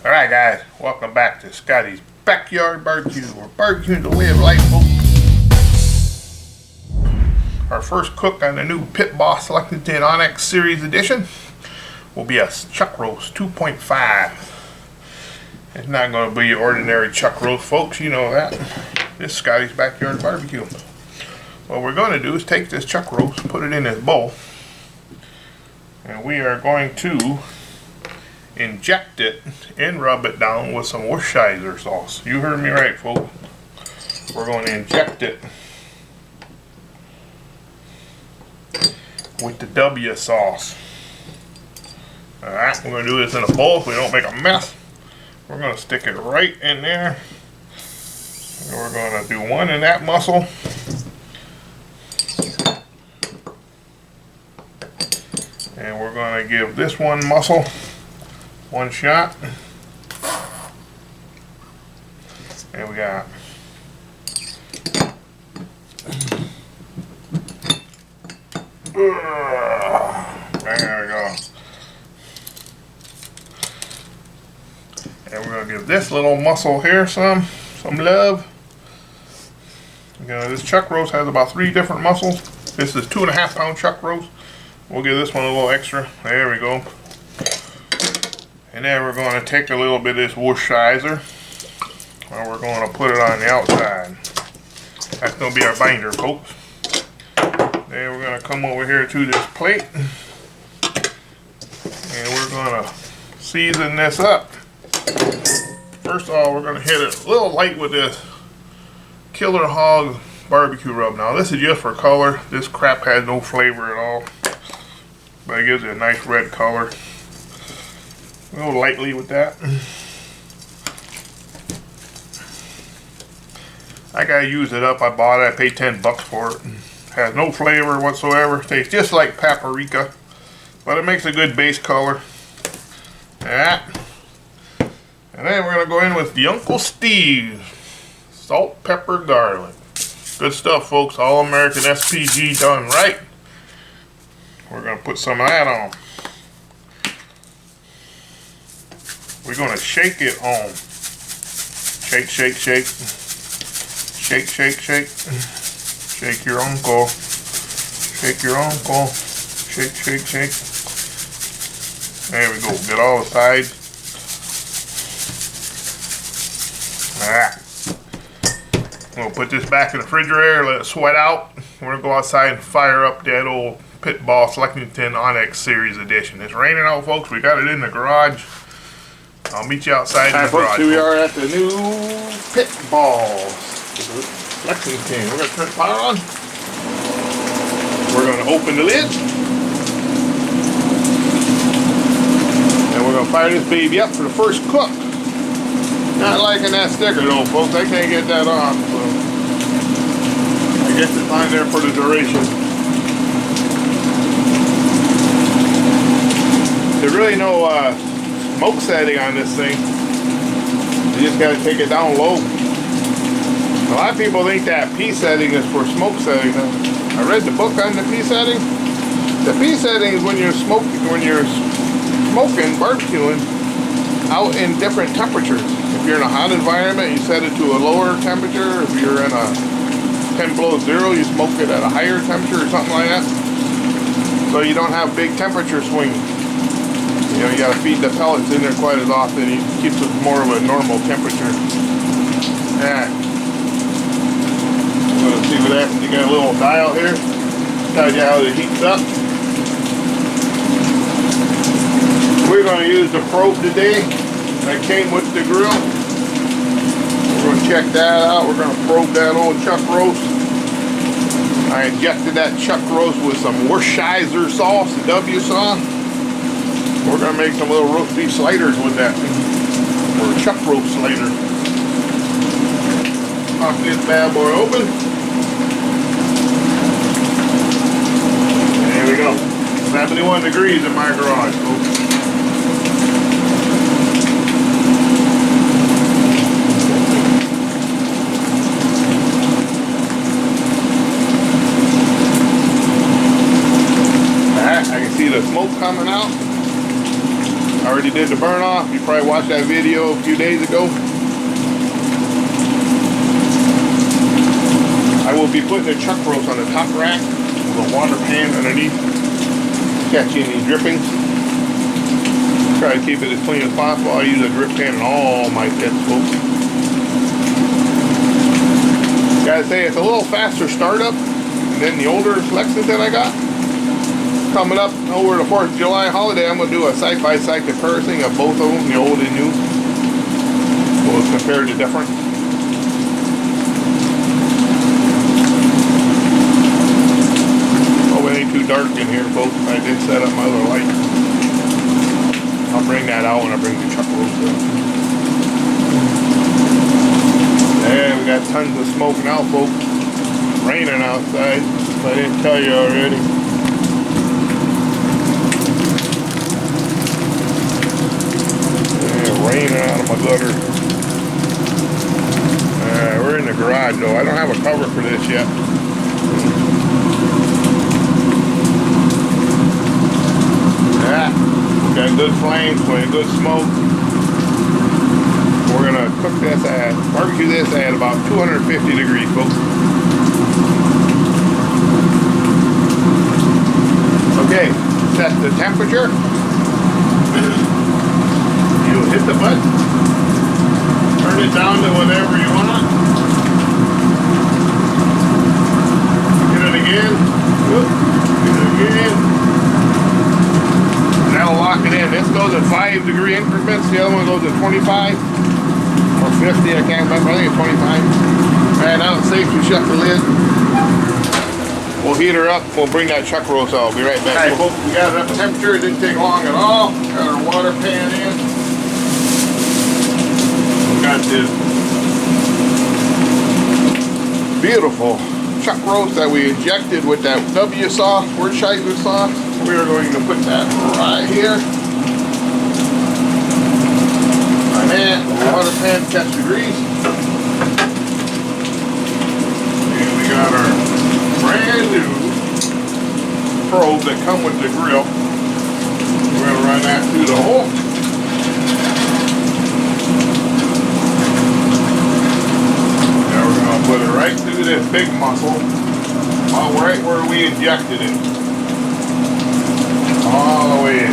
Alright guys, welcome back to Scotty's Backyard Barbecue, or barbecuing the way of life, folks. Our first cook on the new Pit Boss Lexington Onyx Series Edition will be a chuck roast 2.5. It's not going to be your ordinary chuck roast, folks, you know that. This is Scotty's Backyard Barbecue. What we're going to do is take this chuck roast, put it in this bowl, and we are going to inject it and rub it down with some Worcestershire sauce. You heard me right, folks. We're going to inject it with the W sauce. Alright, we're going to do this in a bowl so we don't make a mess. We're going to stick it right in there. And we're going to do one in that muscle. And we're going to give this one muscle one shot. And we got there we go. And we're going to give this little muscle here some love. This chuck roast has about 3 different muscles. This is 2.5 pound chuck roast. We'll give this one a little extra. There we go. And then we're going to take a little bit of this Worcestershire and we're going to put it on the outside. That's going to be our binder, folks. Then we're going to come over here to this plate and we're going to season this up. First of all, we're going to hit it a little light with this Killer Hog barbecue rub. Now this is just for color. This crap has no flavor at all, but it gives it a nice red color. Go lightly with that. I gotta use it up. I bought it. I paid $10 for it. Has no flavor whatsoever. Tastes just like paprika, but it makes a good base color. That. And then we're gonna go in with the Uncle Steve's salt, pepper, garlic. Good stuff, folks. All American SPG done right. We're gonna put some of that on. We're going to shake it on. Shake, shake, shake. Shake, shake, shake. Shake your uncle. Shake your uncle. Shake, shake, shake. There we go. Get all the sides. Alright. We'll put this back in the refrigerator, let it sweat out. We're going to go outside and fire up that old Pit Boss Lexington Onyx Series Edition. It's raining out, folks. We got it in the garage. I'll meet you outside in the garage. Here we are at the new Pit Boss Lexington. We're going to turn the power on. We're going to open the lid. And we're going to fire this baby up for the first cook. Not liking that sticker though, folks. I can't get that off. So I guess it's on there for the duration. There's really no smoke setting on this thing. You just gotta take it down low. A lot of people think that P setting is for smoke setting. I read the book on the P setting. The P setting is when you're smoking, barbecuing out in different temperatures. If you're in a hot environment, you set it to a lower temperature. If you're in a 10 below zero, you smoke it at a higher temperature or something like that. So you don't have big temperature swings. You know, you gotta feed the pellets in there quite as often. It keeps it more of a normal temperature. Alright. Let's see what happens. You got a little dial here. Tells you how it heats up. We're gonna use the probe today that came with the grill. We're gonna check that out. We're gonna probe that old chuck roast. I injected that chuck roast with some Worcestershire sauce, the W sauce. We're going to make some little roast beef sliders with that, or a chuck roast slider. Pop this bad boy open. There we go. 71 degrees in my garage, folks. Alright, I can see the smoke coming out. I already did the burn off. You probably watched that video a few days ago. I will be putting the chuck roast on the top rack with a water pan underneath, catching any drippings. Try to keep it as clean as possible. I use a drip pan in all my pits, folks. Gotta say, it's a little faster startup than the older Lexington I got. Coming up over the 4th of July holiday, I'm going to do a side-by-side comparison of both of them, the old and new. We'll compare the difference. Oh, it ain't too dark in here, folks. I did set up my other light. I'll bring that out when I bring the chuck roast in. Yeah, we got tons of smoke now, folks. It's raining outside, if I didn't tell you already. Yeah, raining out of my gutter. We're in the garage though. I don't have a cover for this yet. Yeah, got good flames, good smoke. We're gonna cook this barbecue this at about 250 degrees, folks. Okay, set the temperature. You hit the button, turn it down to whatever you want. Hit it again. Hit it again. That'll lock it in. This goes at 5-degree increments. The other one goes at 25 or 50. I can't remember. I think it's 25. Alright, now it's safe to shut the lid. We'll heat her up. We'll bring that chuck roast out. I'll be right back. Alright, folks, we got it up to temperature. It didn't take long at all. Got our water pan in. We got this beautiful chuck roast that we injected with that W sauce, Worcestershire sauce. We are going to put that right here. Right there. Water pan, catch the grease. And we got our brand new probes that come with the grill. We're going to run that through the hole. Now we're going to put it right through this big muscle, right where we injected it. All the way in.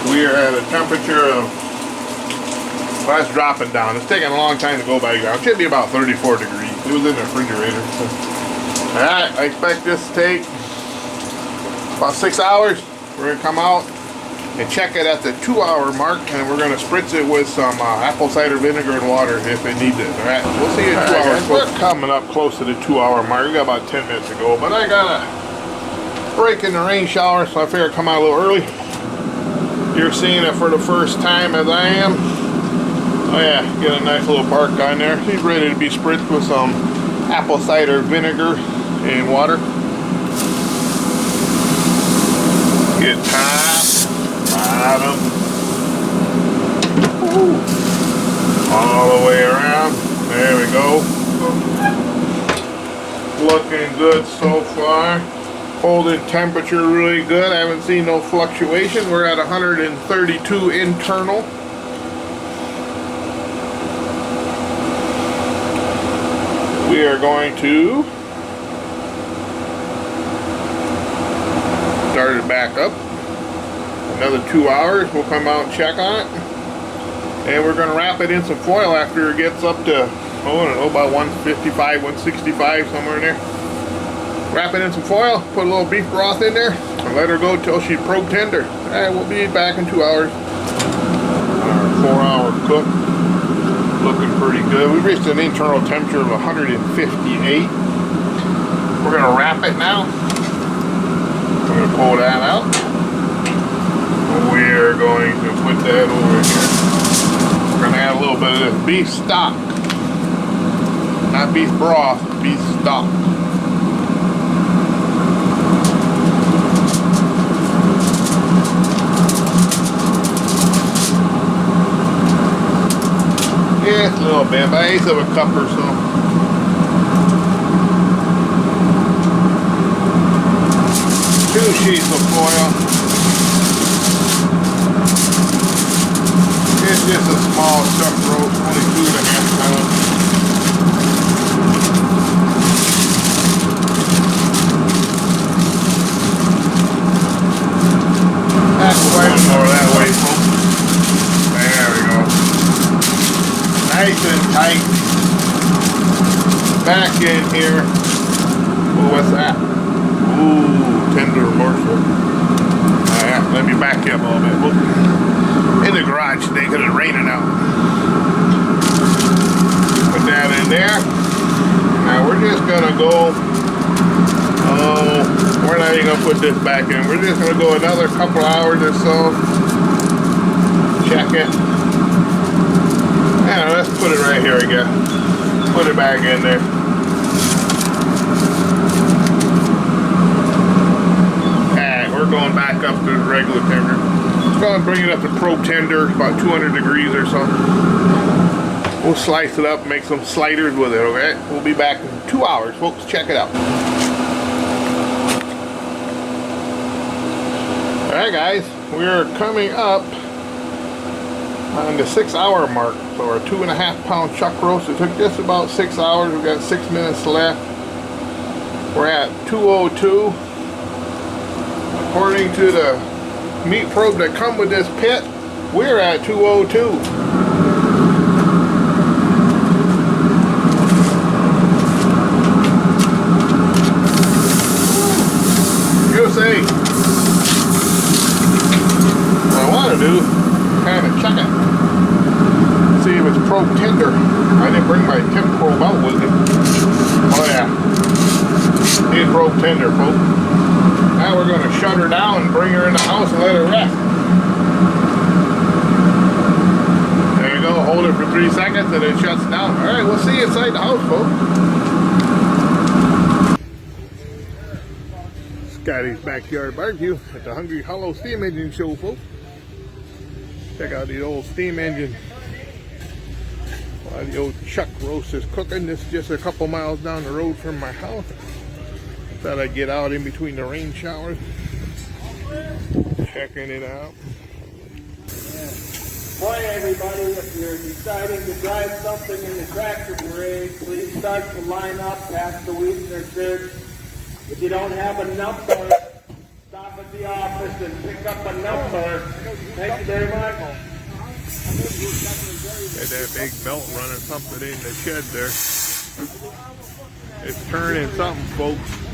We are at a temperature of, well, it's dropping down. It's taking a long time to go by ground. It should be about 34 degrees. It was in the refrigerator. So. Alright, I expect this to take about 6 hours. We're going to come out and check it at the 2-hour mark, and we're going to spritz it with some apple cider vinegar and water if it needs it. Alright, we'll see you in 2 hours. We're coming up close to the 2-hour mark. We got about 10 minutes to go, but I got a break in the rain shower, so I figured I'd come out a little early. You're seeing it for the first time as I am. Oh yeah, get a nice little bark on there. He's ready to be spritzed with some apple cider vinegar and water. Get top, bottom, all the way around. There we go. Looking good so far. Holding temperature really good. I haven't seen no fluctuation. We're at 132 internal. We are going to start it back up. Another 2 hours. We'll come out and check on it. And we're going to wrap it in some foil after it gets up to, oh, I don't know, about 155, 165, somewhere in there. Wrap it in some foil, put a little beef broth in there, and let her go till she's probe tender. Alright, we'll be back in 2 hours. Our 4-hour cook, looking pretty good. We reached an internal temperature of 158. We're going to wrap it now. We're going to pull that out. We are going to put that over here. We're going to add a little bit of this beef stock. Not beef broth, beef stock. Yeah, a little bit, about 1/8 of a cup or so. Two sheets of foil. just a small chuck roast, only 2.5 pounds. That's quite more that way, folks. There we go. Nice and tight. Back in here. Oh, what's that? Ooh, tender morsel. Alright, let me back you up a little bit. Whoop. In the garage today because it's raining out. Put that in there. Now we're just gonna go. Oh, we're not even gonna put this back in. We're just gonna go another couple hours or so. Check it. Yeah, let's put it right here again. Put it back in there. Alright, we're going back up to the regular temperature. Let's go and bring it up to probe tender, about 200 degrees or so. We'll slice it up, make some sliders with it, okay? We'll be back in 2 hours, folks. Check it out. Alright guys, we're coming up on the 6-hour mark. So our 2.5 pound chuck roast, it took just about 6 hours. We've got 6 minutes left. We're at 202. According to the meat probe that come with this pit, we're at 202. You see, what I want to do, kind of check it. See if it's probe tender. I didn't bring my temp probe out with me. Oh yeah, it's probe tender, folks. Now we're going to shut her down and bring her in the house and let her rest. There you go, hold it for 3 seconds and it shuts down. Alright, we'll see you inside the house, folks. Scotty's Backyard Barbecue at the Hungry Hollow Steam Engine Show, folks. Check out the old steam engine. While the old chuck roast is cooking. This is just a couple miles down the road from my house. Thought I'd get out in between the rain showers. Checking it out. Boy, everybody, if you're deciding to drive something in the tractor parade, please start to line up past the weaknesses. If you don't have a number, stop at the office and pick up a number. Thank you very much. Got that big belt running something in the shed there. It's turning something, folks.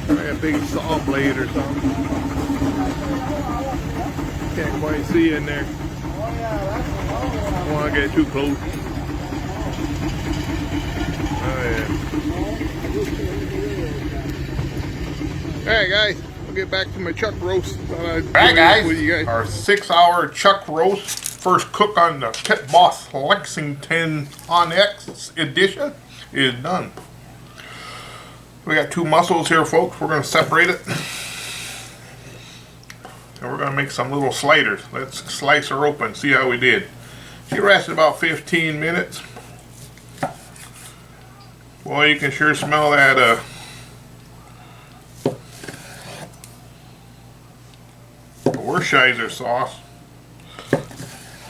Like a big saw blade or something. Can't quite see in there. Don't want to get too close. Oh yeah. Alright guys, we'll get back to my chuck roast. Alright guys, our 6-hour chuck roast. First cook on the Pit Boss Lexington Onyx edition is done. We got 2 muscles here, folks. We're going to separate it. And we're going to make some little sliders. Let's slice her open, see how we did. She rested about 15 minutes. Boy, you can sure smell that Worcestershire sauce.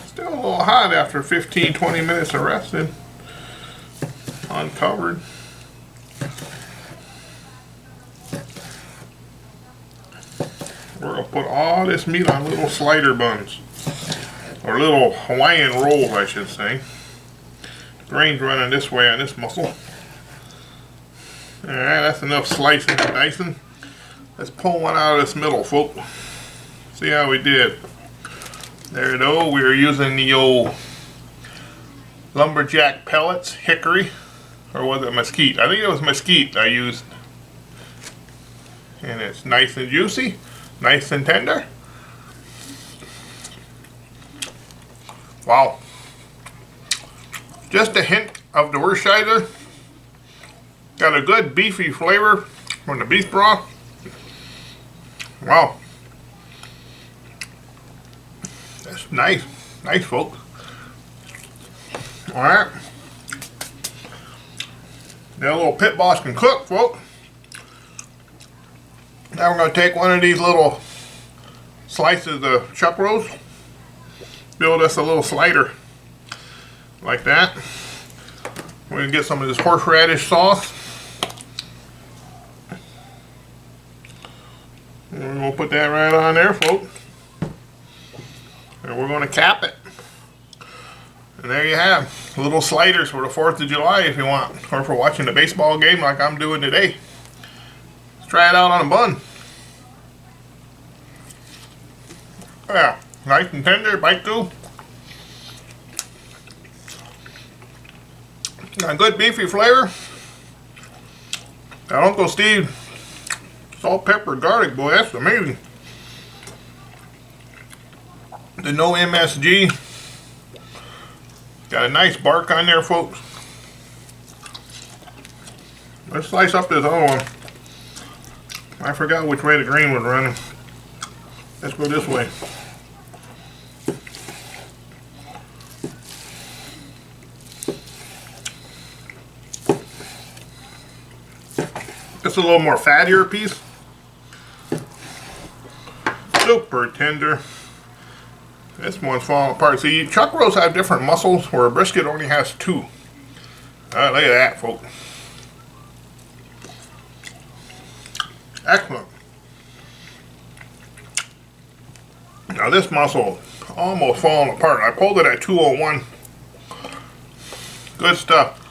Still a little hot after 15-20 minutes of resting. Uncovered. We're going to put all this meat on little slider buns. Or little Hawaiian rolls, I should say. The grain's running this way on this muscle. Alright, that's enough slicing and dicing. Let's pull one out of this middle, folks. See how we did. There you go. We were using the old lumberjack pellets, hickory. Or was it mesquite? I think it was mesquite I used. And it's nice and juicy. Nice and tender. Wow. Just a hint of the Worcestershire. Got a good beefy flavor from the beef broth. Wow. That's nice. Nice, folks. Alright. That little Pit Boss can cook, folks. Now we're going to take one of these little slices of chuck roast. build us a little slider like that. We're gonna get some of this horseradish sauce. And we're gonna put that right on there, folks. And we're gonna cap it. And there you have little sliders for the 4th of July if you want, or for watching a baseball game like I'm doing today. Let's try it out on a bun. Yeah, nice and tender, bite through. Got a good beefy flavor. Got Uncle Steve salt, pepper, garlic, boy, that's amazing. The no MSG. Got a nice bark on there, folks. Let's slice up this other one. I forgot which way the green was running. Let's go this way. Just a little more fattier piece. Super tender. This one's falling apart. See, chuck roasts have different muscles where a brisket only has 2. Alright, look at that, folks. Excellent. Now this muscle almost falling apart. I pulled it at 201. Good stuff.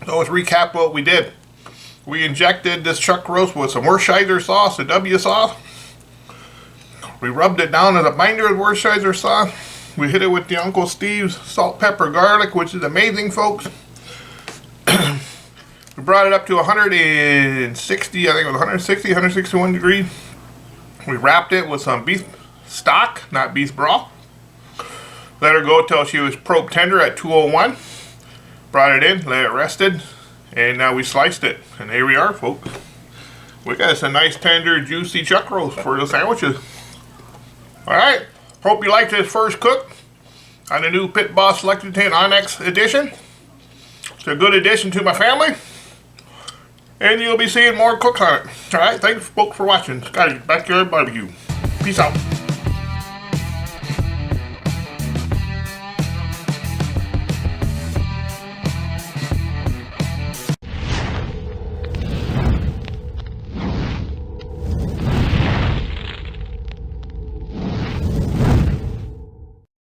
So let's recap what we did. We injected this chuck roast with some Worcestershire sauce, a W sauce. We rubbed it down as a binder with Worcestershire sauce. We hit it with the Uncle Steve's salt, pepper, garlic, which is amazing, folks. We brought it up to 160, I think it was 160, 161 degrees. We wrapped it with some beef stock, not beef broth. Let her go till she was probe tender at 201. Brought it in, let it rested, and now we sliced it. And here we are, folks. We got us a nice, tender, juicy chuck roast for the sandwiches. Alright, hope you liked this first cook on the new Pit Boss Lexington Onyx edition. It's a good addition to my family. And you'll be seeing more cooks on it. Alright, thanks folks for watching. Scotty's Backyard Barbecue. Peace out.